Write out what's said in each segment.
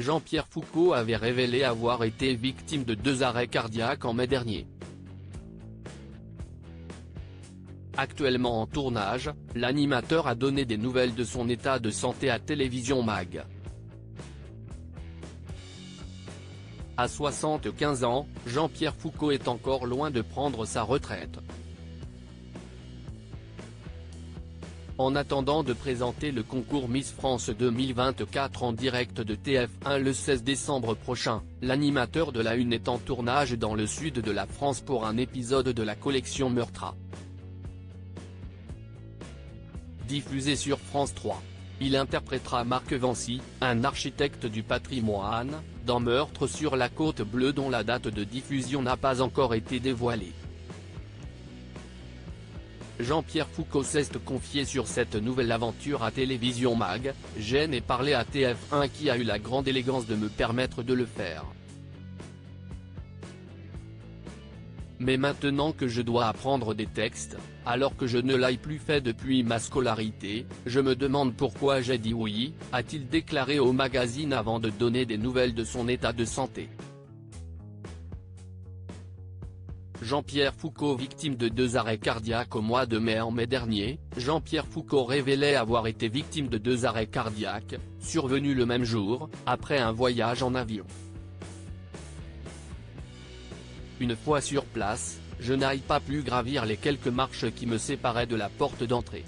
Jean-Pierre Foucault avait révélé avoir été victime de 2 arrêts cardiaques en mai dernier. Actuellement en tournage, l'animateur a donné des nouvelles de son état de santé à Télévision Mag. À 75 ans, Jean-Pierre Foucault est encore loin de prendre sa retraite. En attendant de présenter le concours Miss France 2024 en direct de TF1 le 16 décembre prochain, l'animateur de la Une est en tournage dans le sud de la France pour un épisode de la collection Meurtra. Diffusé sur France 3. Il interprétera Marc Vency, un architecte du patrimoine, dans Meurtre sur la Côte Bleue dont la date de diffusion n'a pas encore été dévoilée. Jean-Pierre Foucault s'est confié sur cette nouvelle aventure à Télévision Mag, je n'ai parlé à TF1 qui a eu la grande élégance de me permettre de le faire. Mais maintenant que je dois apprendre des textes, alors que je ne l'ai plus fait depuis ma scolarité, je me demande pourquoi j'ai dit oui, a-t-il déclaré au magazine avant de donner des nouvelles de son état de santé. Jean-Pierre Foucault victime de 2 arrêts cardiaques au mois de mai. En mai dernier, Jean-Pierre Foucault révélait avoir été victime de 2 arrêts cardiaques, survenus le même jour, après un voyage en avion. Une fois sur place, je n'ai pas pu gravir les quelques marches qui me séparaient de la porte d'entrée.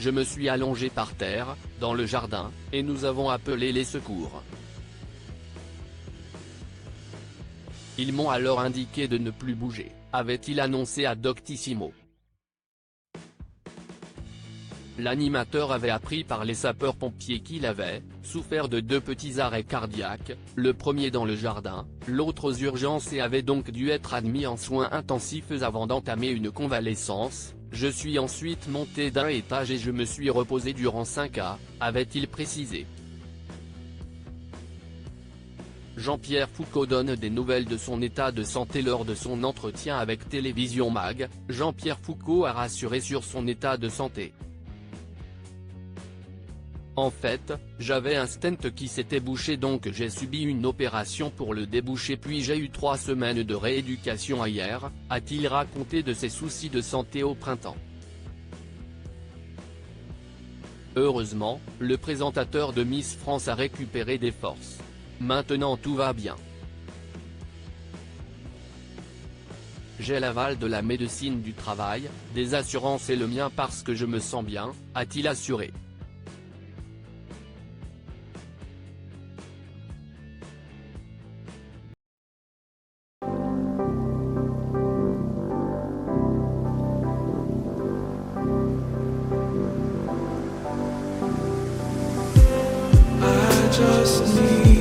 Je me suis allongé par terre, dans le jardin, et nous avons appelé les secours. Ils m'ont alors indiqué de ne plus bouger, avait-il annoncé à Doctissimo. L'animateur avait appris par les sapeurs-pompiers qu'il avait souffert de 2 petits arrêts cardiaques, le premier dans le jardin, l'autre aux urgences et avait donc dû être admis en soins intensifs avant d'entamer une convalescence. Je suis ensuite monté d'un étage et je me suis reposé durant 5 heures, avait-il précisé. Jean-Pierre Foucault donne des nouvelles de son état de santé lors de son entretien avec Télévision Mag. Jean-Pierre Foucault a rassuré sur son état de santé. En fait, j'avais un stent qui s'était bouché donc j'ai subi une opération pour le déboucher puis j'ai eu 3 semaines de rééducation hier, a-t-il raconté de ses soucis de santé au printemps. Heureusement, le présentateur de Miss France a récupéré des forces. Maintenant tout va bien. J'ai l'aval de la médecine du travail, des assurances et le mien parce que je me sens bien, a-t-il assuré. I just need